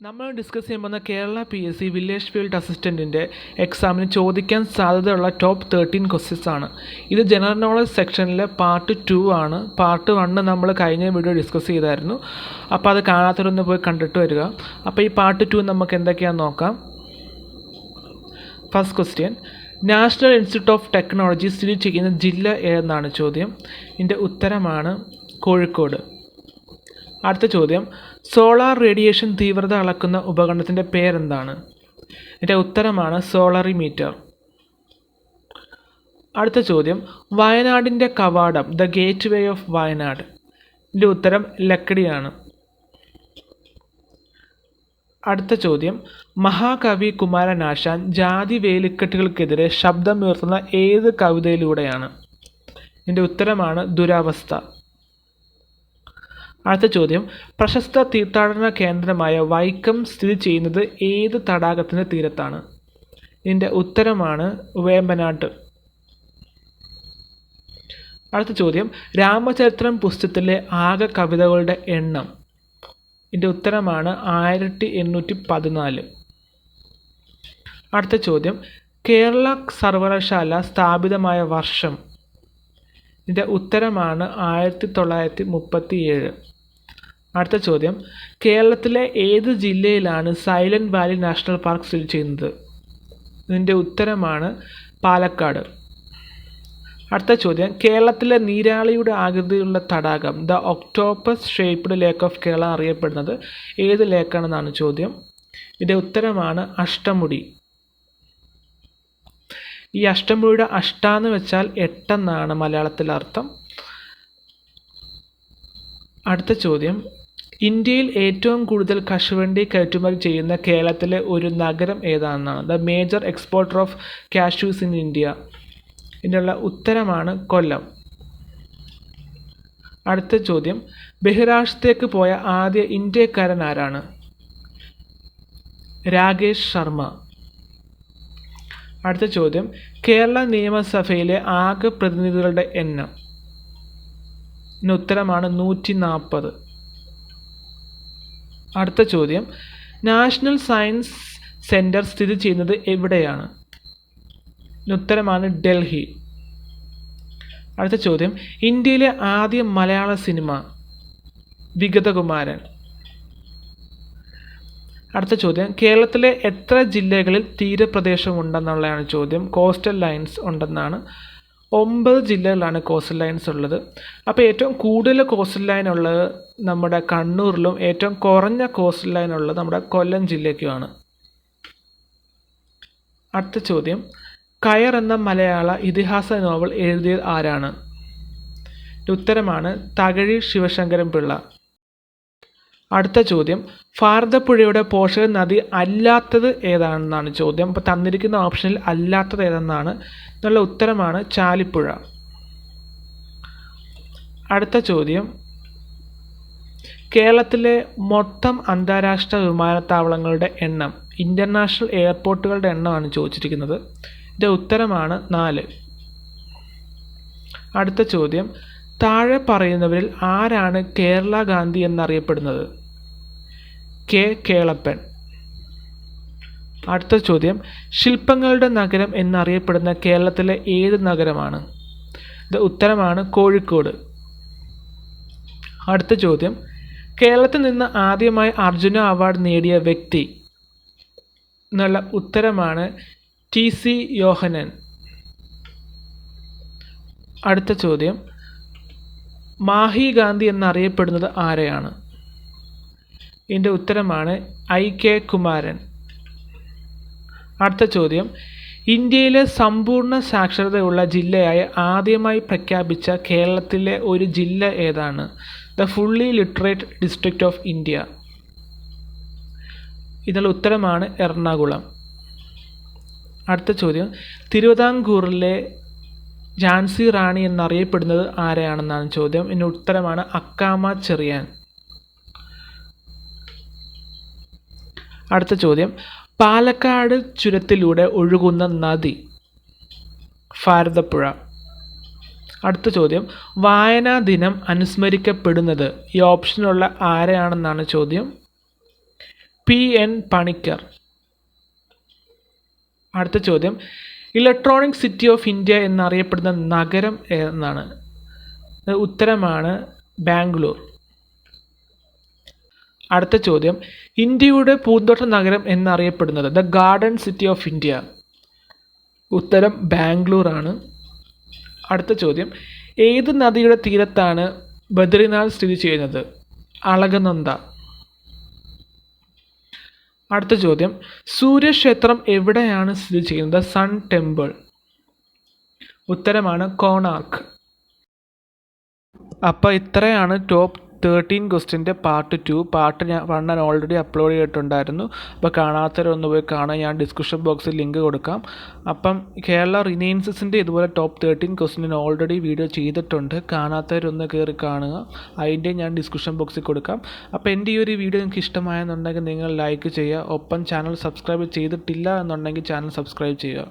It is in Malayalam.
നമ്മൾ ഡിസ്കസ് ചെയ്യുമ്പോൾ കേരള PSC വില്ലേജ് ഫീൽഡ് അസിസ്റ്റൻറ്റിൻ്റെ എക്സാമിന് ചോദിക്കാൻ സാധ്യതയുള്ള ടോപ്പ് 13 ക്വസ്റ്റ്യൻസ് ആണ്. ഇത് ജനറൽ നോളജ് സെക്ഷനിലെ പാർട്ട് 2 ആണ്. പാർട്ട് 1 നമ്മൾ കഴിഞ്ഞ വീഡിയോ ഡിസ്കസ് ചെയ്തായിരുന്നു. അപ്പോൾ അത് കാണാത്തവരൊന്ന് പോയി കണ്ടിട്ട് വരിക. അപ്പോൾ ഈ പാർട്ട് 2 നമുക്ക് എന്തൊക്കെയാണെന്ന് നോക്കാം. First question, national institute of technology സ്ഥിതി ചെയ്യുന്ന ജില്ല ഏതെന്നാണ് ചോദ്യം. ഇതിൻ്റെ ഉത്തരമാണ് കോഴിക്കോട്. അടുത്ത ചോദ്യം, സോളാർ റേഡിയേഷൻ തീവ്രത അളക്കുന്ന ഉപകരണത്തിൻ്റെ പേരെന്താണ്? ഇതിൻ്റെ ഉത്തരമാണ് സോളറിമീറ്റർ. അടുത്ത ചോദ്യം, വയനാടിൻ്റെ കവാടം the gate way of Wayanad. ഇതിൻ്റെ ഉത്തരം ലക്കിടിയാണ്. അടുത്ത ചോദ്യം, മഹാകവി കുമാരനാശാൻ ജാതി വേലിക്കെട്ടുകൾക്കെതിരെ ശബ്ദമുയർത്തുന്ന ഏത് കവിതയിലൂടെയാണ്? ഇതിൻ്റെ ഉത്തരമാണ് ദുരവസ്ഥ. അടുത്ത ചോദ്യം, പ്രശസ്ത തീർത്ഥാടന കേന്ദ്രമായ വൈക്കം സ്ഥിതി ചെയ്യുന്നത് ഏത് തടാകത്തിൻ്റെ തീരത്താണ്? ഇതിൻ്റെ ഉത്തരമാണ് വേമ്പനാട്ട്. അടുത്ത ചോദ്യം, രാമചരിത്രം പുസ്തകത്തിലെ ആകെ കവിതകളുടെ എണ്ണം. ഇതിൻ്റെ ഉത്തരമാണ് 1814. അടുത്ത ചോദ്യം, കേരള സർവകലാശാല സ്ഥാപിതമായ വർഷം. ഇതിൻ്റെ ഉത്തരമാണ് 1937. അടുത്ത ചോദ്യം, കേരളത്തിലെ ഏത് ജില്ലയിലാണ് സൈലൻറ്റ് വാലി നാഷണൽ പാർക്ക് സ്ഥിതി ചെയ്യുന്നത്? ഇതിൻ്റെ ഉത്തരമാണ് പാലക്കാട്. അടുത്ത ചോദ്യം, കേരളത്തിലെ നീരാളിയുടെ ആകൃതിയിലുള്ള തടാകം the octopus shaped lake of Kerala അറിയപ്പെടുന്നത് ഏത് ലേക്കാണെന്നാണ് ചോദ്യം. ഇതിൻ്റെ ഉത്തരമാണ് അഷ്ടമുടി. ഈ അഷ്ടമുടിയുടെ അഷ്ടാന്ന് വെച്ചാൽ 8 എന്നാണ് മലയാളത്തിൽ അർത്ഥം. അടുത്ത ചോദ്യം, ഇന്ത്യയിൽ ഏറ്റവും കൂടുതൽ കശുവണ്ടി കയറ്റുമതി ചെയ്യുന്ന കേരളത്തിലെ ഒരു നഗരം ഏതാണെന്നാണ്? The major exporter of cashews in India. ഇതിനുള്ള ഉത്തരമാണ് കൊല്ലം. അടുത്ത ചോദ്യം, ബഹിരാകാശത്തേക്ക് പോയ ആദ്യ ഇന്ത്യക്കാരൻ ആരാണ്? രാകേഷ് ശർമ്മ. അടുത്ത ചോദ്യം, കേരള നിയമസഭയിലെ ആകെ പ്രതിനിധികളുടെ എണ്ണം. ഇതിന് ഉത്തരമാണ് 140. അടുത്ത ചോദ്യം, നാഷണൽ സയൻസ് സെൻറ്റർ സ്ഥിതി ചെയ്യുന്നത് എവിടെയാണ്? ഇതിന് ഉത്തരമാണ് ഡൽഹി. അടുത്ത ചോദ്യം, ഇന്ത്യയിലെ ആദ്യ മലയാള സിനിമ വിഗതകുമാരൻ. അടുത്ത ചോദ്യം, കേരളത്തിലെ എത്ര ജില്ലകളിൽ തീരപ്രദേശം ഉണ്ടെന്നുള്ളതാണ് ചോദ്യം. കോസ്റ്റൽ ലൈൻസ് ഉണ്ടെന്നാണ്. 9 ജില്ലകളിലാണ് കോസ്റ്റൽ ലൈൻസ് ഉള്ളത്. അപ്പോൾ ഏറ്റവും കൂടുതൽ കോസ്റ്റൽ ലൈൻ ഉള്ളത് നമ്മുടെ കണ്ണൂരിലും ഏറ്റവും കുറഞ്ഞ കോസ്റ്റൽ ലൈൻ ഉള്ളത് നമ്മുടെ കൊല്ലം ജില്ലയ്ക്കുമാണ്. അടുത്ത ചോദ്യം, കയർ എന്ന മലയാള ഇതിഹാസ നോവൽ എഴുതിയത് ആരാണ്? ഉത്തരമാണ് തകഴി ശിവശങ്കരൻ പിള്ള. അടുത്ത ചോദ്യം, ഭാരതപ്പുഴയുടെ പോഷക നദി അല്ലാത്തത് ഏതാണെന്നാണ് ചോദ്യം. അപ്പോൾ തന്നിരിക്കുന്ന ഓപ്ഷനിൽ അല്ലാത്തത് ഏതെന്നാണ്. എന്നുള്ള ഉത്തരമാണ് ചാലിപ്പുഴ. അടുത്ത ചോദ്യം, കേരളത്തിലെ മൊത്തം അന്താരാഷ്ട്ര വിമാനത്താവളങ്ങളുടെ എണ്ണം, ഇൻ്റർനാഷണൽ എയർപോർട്ടുകളുടെ എണ്ണമാണ് ചോദിച്ചിരിക്കുന്നത്. ഇതിൻ്റെ ഉത്തരമാണ് 4. അടുത്ത ചോദ്യം, താഴെ പറയുന്നവരിൽ ആരാണ് കേരള ഗാന്ധി എന്നറിയപ്പെടുന്നത്? കെ കേളപ്പൻ. അടുത്ത ചോദ്യം, ശില്പങ്ങളുടെ നഗരം എന്നറിയപ്പെടുന്ന കേരളത്തിലെ ഏത് നഗരമാണ്? ഇത് ഉത്തരമാണ് കോഴിക്കോട്. അടുത്ത ചോദ്യം, കേരളത്തിൽ നിന്ന് ആദ്യമായി അർജുന അവാർഡ് നേടിയ വ്യക്തി. എന്നുള്ള ഉത്തരമാണ് TC യോഹനൻ. അടുത്ത ചോദ്യം, മാഹി ഗാന്ധി എന്നറിയപ്പെടുന്നത് ആരെയാണ്? ഇതിൻ്റെ ഉത്തരമാണ് IK കുമാരൻ. അടുത്ത ചോദ്യം, ഇന്ത്യയിലെ സമ്പൂർണ്ണ സാക്ഷരതയുള്ള ജില്ലയായി ആദ്യമായി പ്രഖ്യാപിച്ച കേരളത്തിലെ ഒരു ജില്ല ഏതാണ്? The fully literate district of India. ഇതിനുള്ള ഉത്തരമാണ് എറണാകുളം. അടുത്ത ചോദ്യം, തിരുവിതാംകൂറിലെ ഝാൻസി റാണി എന്നറിയപ്പെടുന്നത് ആരെയാണെന്നാണ് ചോദ്യം. ഇതിൻ്റെ ഉത്തരമാണ് അക്കാമ ചെറിയാൻ. അടുത്ത ചോദ്യം, പാലക്കാട് ചുരത്തിലൂടെ ഒഴുകുന്ന നദി. ഭാരതപ്പുഴ. അടുത്ത ചോദ്യം, വായനാ ദിനം അനുസ്മരിക്കപ്പെടുന്നത് ഈ ഓപ്ഷനുള്ള ആരെയാണെന്നാണ് ചോദ്യം. P.N. പണിക്കർ. അടുത്ത ചോദ്യം, ഇലക്ട്രോണിക് സിറ്റി ഓഫ് ഇന്ത്യ എന്നറിയപ്പെടുന്ന നഗരം എന്നാണ്? ഉത്തരമാണ് ബാംഗ്ലൂർ. അടുത്ത ചോദ്യം, ഇന്ത്യയുടെ പൂന്തോട്ട നഗരം എന്നറിയപ്പെടുന്നത്? The garden city of India. ഉത്തരം ബാംഗ്ലൂർ ആണ്. അടുത്ത ചോദ്യം, ഏത് നദിയുടെ തീരത്താണ് ബദ്രിനാഥ് സ്ഥിതി ചെയ്യുന്നത്? അളകനന്ദ. അടുത്ത ചോദ്യം, സൂര്യക്ഷേത്രം എവിടെയാണ് സ്ഥിതി ചെയ്യുന്നത്? Sun temple. ഉത്തരമാണ് കോണാർക്ക്. അപ്പോൾ ഇത്രയാണ് ടോപ്പ് 13 ക്വസ്റ്റ്യൻ്റെ പാർട്ട് 2. പാർട്ട് 1 ഞാൻ ഓൾറെഡി അപ്ലോഡ് ചെയ്തിട്ടുണ്ടായിരുന്നു. അപ്പോൾ കാണാത്തവരൊന്ന് പോയി കാണാൻ ഞാൻ ഡിസ്ക്രിപ്ഷൻ ബോക്സിൽ ലിങ്ക് കൊടുക്കാം. അപ്പം കേരള റിനൈൻസസിൻ്റെ ഇതുപോലെ ടോപ്പ് 13 ക്വസ്റ്റ്യൻ ഓൾറെഡി വീഡിയോ ചെയ്തിട്ടുണ്ട്. കാണാത്തവരൊന്ന് കയറി കാണുക. അതിൻ്റെ ഞാൻ ഡിസ്ക്രിപ്ഷൻ ബോക്സിൽ കൊടുക്കാം. അപ്പോൾ എൻ്റെ ഈ ഒരു വീഡിയോ നിങ്ങൾക്ക് ഇഷ്ടമായെന്നുണ്ടെങ്കിൽ നിങ്ങൾ ലൈക്ക് ചെയ്യുക. ഒപ്പം ചാനൽ സബ്സ്ക്രൈബ് ചെയ്തിട്ടില്ല എന്നുണ്ടെങ്കിൽ ചാനൽ സബ്സ്ക്രൈബ് ചെയ്യുക.